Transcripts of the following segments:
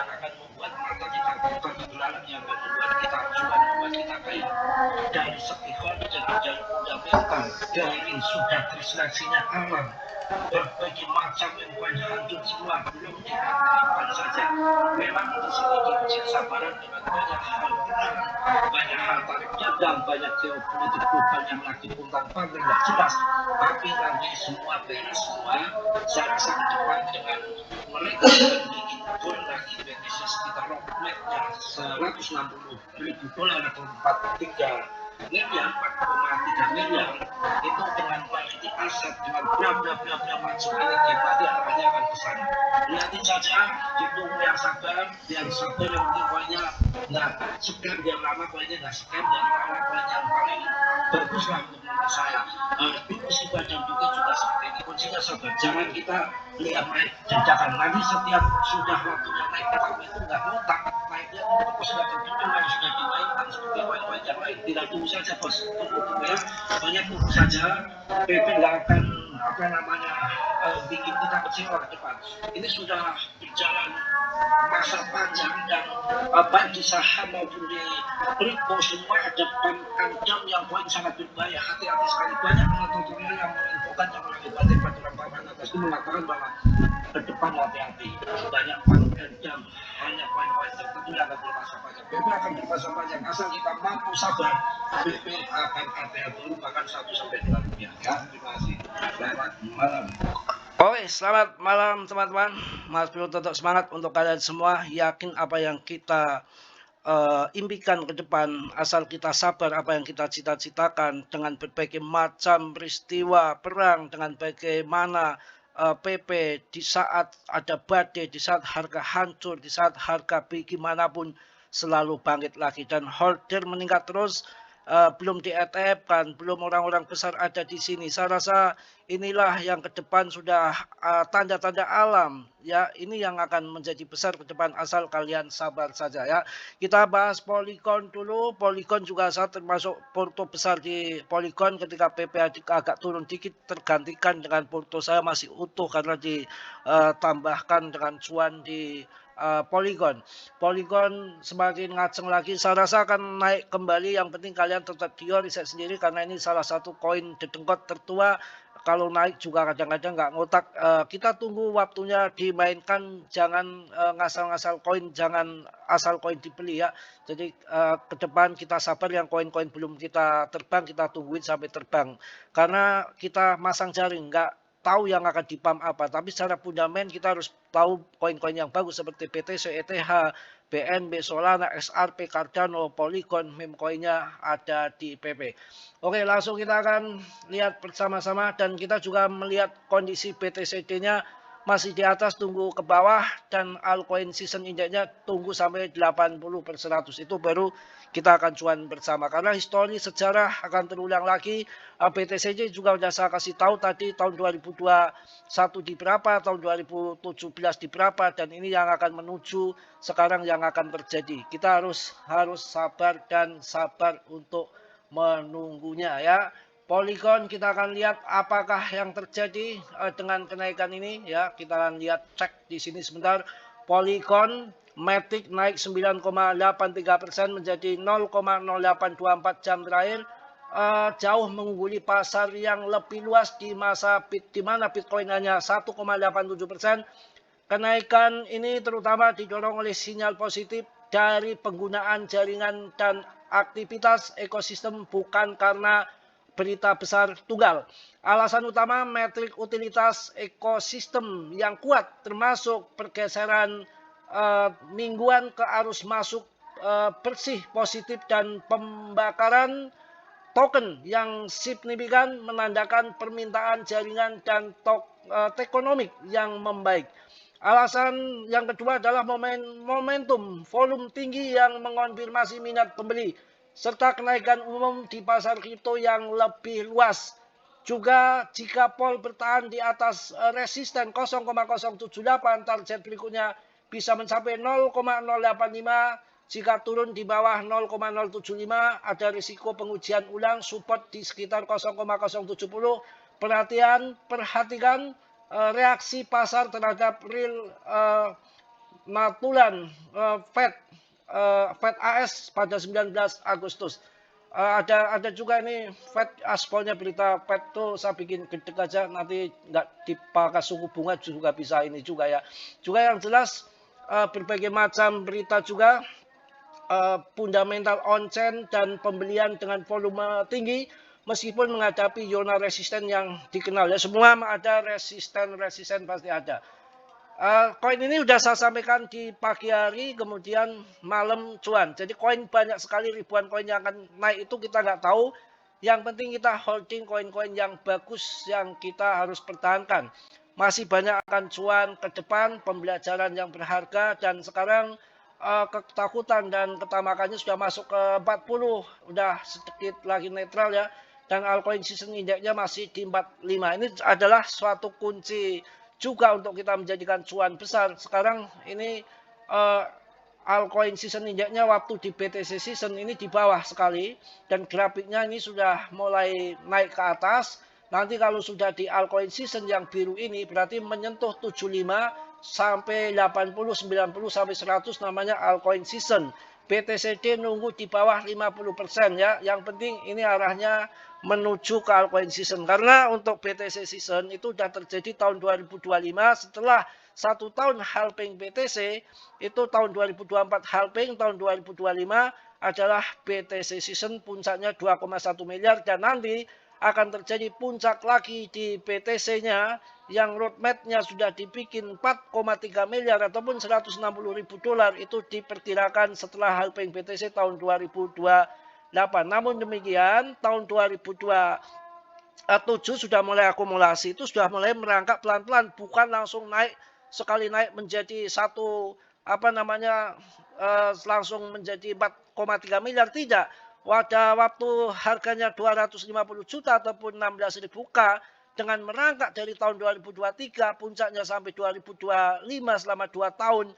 yang akan membuat mata kita terbelalak, yang akan membuat kita juga membuat kita kaya. Dari segi konsep, dari fundamental, dari sudah terseleksinya alam, berbagai macam yang banyak hancur semua, belum dikatakan saja. Memang di sini diuji kesabaran dengan banyak hal tenang, banyak hal tarik dagang, banyak geopolitik global yang lagi puntang-panting nggak jelas. Tapi nanti semua beres semua. Saya rasa ke depan dengan mereka akan bikin pun lagi Indonesia sekitar roadmapnya $160.000 atau 4,3 miliar itu dengan quality aset, dengan bla bla bla bla macam ini berarti arahnya akan ke sana. Nanti saja ditunggu yang sabar yang penting pokoknya nggak segan, yang lama pokoknya nggak segan, yang lama pokoknya yang paling bagus lah menurut saya. Dulu si badan juga seperti ini, kuncinya sabar, jangan kita lihat naik jajakan. Nanti setiap sudah waktunya naik tapi itu nggak ngotak, naiknya bos nggak terjun harus sudah dimainkan seperti main-main yang lain. Tidak, tunggu saja bos, tunggu ya, banyak tunggu saja. PP nggak akan bikin kita kecewa ke depan. Ini sudah berjalan masa panjang dan baik di saham maupun di kripto semua ada ancam yang poin sangat berbahaya. Hati-hati sekali. Banyak tutorial yang menginfokan yang melalui peraturan papan atas itu mengatakan bahwa ke depan hati-hati, banyak ancam, hanya poin-poin tertentu yang akan bermasa panjang. BP akan bermasa panjang asal kita mampu sabar. BP akan hati-hati dulu bahkan 1-2 rupiah. Ya, terima kasih. Selamat malam. Oke, selamat malam teman-teman. Mas Bro tetap semangat untuk kalian semua. Yakin apa yang kita impikan ke depan, asal kita sabar apa yang kita cita-citakan dengan berbagai macam peristiwa perang, dengan bagaimana PP di saat ada badai, di saat harga hancur, di saat harga bagaimanapun selalu bangkit lagi dan holder meningkat terus. Belum di ETF kan, belum orang-orang besar ada di sini. Saya rasa inilah yang ke depan sudah tanda-tanda alam ya, ini yang akan menjadi besar ke depan asal kalian sabar saja ya. Kita bahas Polygon dulu. Polygon juga saya termasuk porto besar di Polygon. Ketika PP agak turun dikit tergantikan dengan porto saya masih utuh karena ditambahkan dengan cuan di Polygon. Polygon semakin ngaceng lagi, saya rasa akan naik kembali. Yang penting kalian tetap riset sendiri karena ini salah satu koin dedengkot tertua. Kalau naik juga kadang-kadang nggak ngotak. Kita tunggu waktunya dimainkan, jangan ngasal-ngasal koin, jangan asal koin dibeli ya. Jadi ke depan kita sabar, yang koin-koin belum kita terbang kita tungguin sampai terbang. Karena kita masang jaring, nggak tahu yang akan dipam apa, tapi secara fundament kita harus tahu koin-koin yang bagus seperti BTC, ETH, BNB, Solana, XRP, Cardano, Polygon, meme koinnya ada di PP. Oke, langsung kita akan lihat bersama-sama dan kita juga melihat kondisi BTCD-nya masih di atas, tunggu ke bawah, dan altcoin season indexnya tunggu sampai 80/100 itu baru kita akan cuan bersama karena histori sejarah akan terulang lagi. BTCD juga sudah saya kasih tahu tadi tahun 2021 di berapa, tahun 2017 di berapa, dan ini yang akan menuju sekarang yang akan terjadi. Kita harus sabar dan sabar untuk menunggunya ya. Polygon kita akan lihat apakah yang terjadi dengan kenaikan ini ya. Kita akan lihat, cek di sini sebentar. Polygon Matic naik 9,83% menjadi 0,0824 jam terakhir. Jauh mengungguli pasar yang lebih luas di mana Bitcoin hanya 1,87%. Kenaikan ini terutama didorong oleh sinyal positif dari penggunaan jaringan dan aktivitas ekosistem, bukan karena berita besar tunggal. Alasan utama metrik utilitas ekosistem yang kuat, termasuk pergeseran mingguan ke arus masuk bersih positif dan pembakaran token yang signifikan menandakan permintaan jaringan dan tokenomik yang membaik. Alasan yang kedua adalah momentum volume tinggi yang mengonfirmasi minat pembeli serta kenaikan umum di pasar kripto yang lebih luas. Juga jika Pol bertahan di atas resisten 0,078, target berikutnya bisa mencapai 0,085. Jika turun di bawah 0,075 ada risiko pengujian ulang support di sekitar 0,070. Perhatikan reaksi pasar terhadap real Matulan Fed AS pada 19 Agustus. Ada juga ini Fed aspolnya berita Fed tuh saya bikin gede aja, nanti nggak dipakai suku bunga juga bisa ini juga ya. Juga yang jelas berbagai macam berita juga, fundamental on-chain dan pembelian dengan volume tinggi meskipun menghadapi zona resisten yang dikenal ya, semua ada resisten pasti ada. Koin ini sudah saya sampaikan di pagi hari, kemudian malam cuan. Jadi koin banyak sekali, ribuan koin yang akan naik itu kita nggak tahu. Yang penting kita holding koin-koin yang bagus yang kita harus pertahankan. Masih banyak akan cuan ke depan, pembelajaran yang berharga, dan sekarang ketakutan dan ketamakannya sudah masuk ke 40, udah sedikit lagi netral ya. Dan altcoin season indexnya masih di 45. Ini adalah suatu kunci juga untuk kita menjadikan cuan besar. Sekarang ini altcoin season indexnya waktu di BTC season ini di bawah sekali, dan grafiknya ini sudah mulai naik ke atas. Nanti kalau sudah di altcoin season yang biru ini berarti menyentuh 75 sampai 80, 90 sampai 100 namanya altcoin season. BTCD nunggu di bawah 50% ya. Yang penting ini arahnya menuju ke altcoin season. Karena untuk BTC season itu sudah terjadi tahun 2025, setelah 1 tahun halving BTC, itu tahun 2024 halving, tahun 2025 adalah BTC season, puncaknya 2,1 miliar, dan nanti akan terjadi puncak lagi di BTC-nya yang roadmap-nya sudah dibikin 4,3 miliar ataupun 160 ribu dolar, itu diperkirakan setelah halving BTC tahun 2028. Namun demikian tahun 2027 sudah mulai akumulasi, itu sudah mulai merangkak pelan-pelan, bukan langsung naik sekali naik menjadi langsung menjadi 4,3 miliar, tidak. Pada waktu harganya 250 juta ataupun 16.000 K, dengan merangkak dari tahun 2023 puncaknya sampai 2025 selama 2 tahun,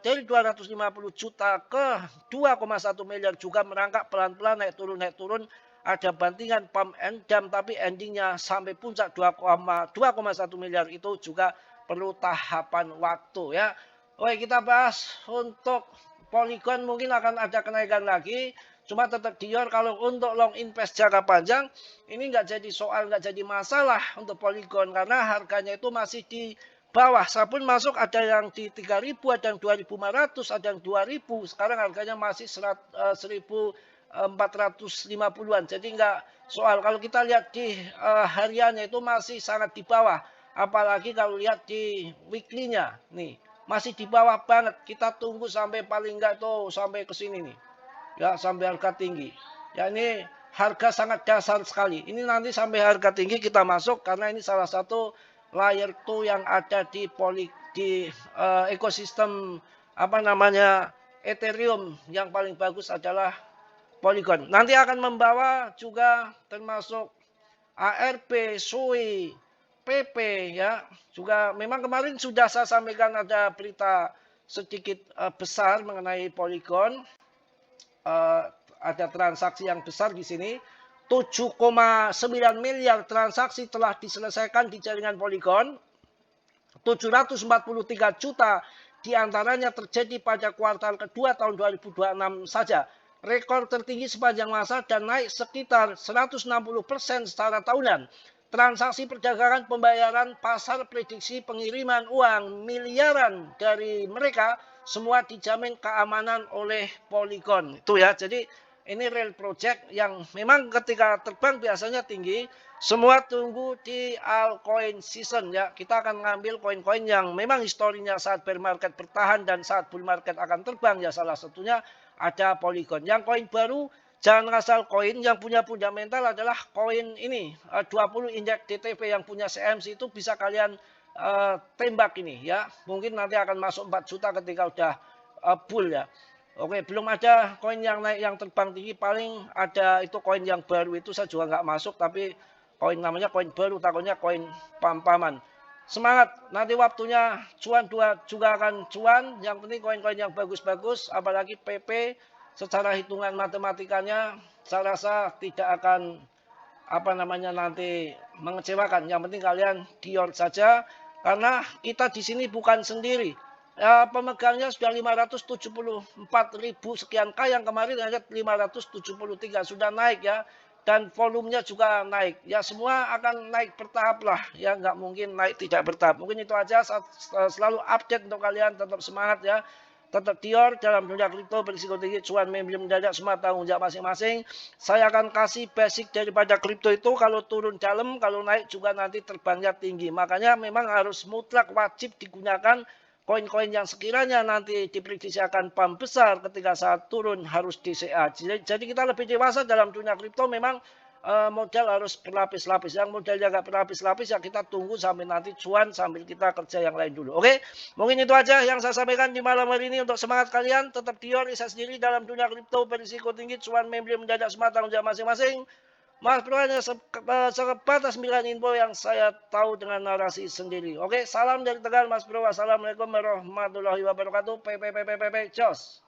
dari 250 juta ke 2,1 miliar juga merangkak pelan-pelan, naik turun, ada bantingan pump and dump, tapi endingnya sampai puncak 2,1 miliar itu juga perlu tahapan waktu ya. Oke, kita bahas untuk Polygon, mungkin akan ada kenaikan lagi. Cuma tetap Dior, kalau untuk long invest jangka panjang ini nggak jadi soal, nggak jadi masalah untuk Polygon karena harganya itu masih di bawah. Saya pun masuk ada yang di 3.000, ada yang 2.500, ada yang 2.000. Sekarang harganya masih 1.450-an. Jadi nggak soal. Kalau kita lihat di hariannya itu masih sangat di bawah. Apalagi kalau lihat di weekly-nya nih masih di bawah banget. Kita tunggu sampai paling nggak tuh sampai ke sini nih. Ya, sampai harga tinggi. Ya, ini harga sangat dasar sekali. Ini nanti sampai harga tinggi kita masuk karena ini salah satu layer 2 yang ada di ekosistem Ethereum. Yang paling bagus adalah Polygon. Nanti akan membawa juga termasuk ARP, SUI, PP ya. Juga memang kemarin sudah saya sampaikan ada berita sedikit besar mengenai Polygon. Ada transaksi yang besar di sini. 7,9 miliar transaksi telah diselesaikan di jaringan Polygon. 743 juta diantaranya terjadi pada kuartal kedua tahun 2026 saja. Rekor tertinggi sepanjang masa dan naik sekitar 160% secara tahunan. Transaksi perdagangan pembayaran pasar prediksi pengiriman uang miliaran dari mereka semua dijamin keamanan oleh Polygon. Itu ya, jadi ini real project yang memang ketika terbang biasanya tinggi. Semua tunggu di altcoin season ya. Kita akan ngambil koin-koin yang memang historinya saat bear market bertahan dan saat bull market akan terbang ya. Salah satunya ada Polygon. Yang koin baru jangan asal koin, yang punya fundamental adalah koin ini 20 indeks DTV yang punya CMC, itu bisa kalian tembak ini ya. Mungkin nanti akan masuk 4 juta ketika udah bull ya. Oke, belum ada koin yang naik yang terbang tinggi, paling ada itu koin yang baru itu saya juga nggak masuk, tapi koin namanya koin baru, takutnya koin pam-paman. Semangat, nanti waktunya cuan juga akan cuan. Yang penting koin-koin yang bagus-bagus, apalagi PP secara hitungan matematikanya saya rasa tidak akan nanti mengecewakan. Yang penting kalian Dior saja, karena kita di sini bukan sendiri. Pemegangnya sudah 574.000 sekian K, yang kemarin hanya 573, sudah naik ya. Dan volumenya juga naik. Ya semua akan naik bertahap lah. Ya nggak mungkin naik tidak bertahap. Mungkin itu aja. Selalu update untuk kalian. Tetap semangat ya. Tetap Tior dalam dunia kripto berisiko tinggi, cuan membeli mendadak, semua tanggung jawab masing-masing. Saya akan kasih basic daripada kripto itu, kalau turun dalam, kalau naik juga nanti terbangnya tinggi. Makanya memang harus mutlak wajib digunakan koin-koin yang sekiranya nanti diprediksi akan pump besar, ketika saat turun harus DCA. Jadi kita lebih dewasa dalam dunia kripto, memang modal harus berlapis-lapis. Yang modalnya nggak berlapis-lapis ya kita tunggu sampai nanti cuan sambil kita kerja yang lain dulu. Oke, mungkin itu aja yang saya sampaikan di malam hari ini. Untuk semangat kalian, tetap Tior, saya sendiri dalam dunia kripto berisiko tinggi, cuan membeli mendadak, semua tanggung jawab masing-masing. Mas Bro hanya sebatas 9 info yang saya tahu dengan narasi sendiri. Oke, salam dari Tegal Mas Bro. Wassalamualaikum warahmatullahi wabarakatuh. Jos.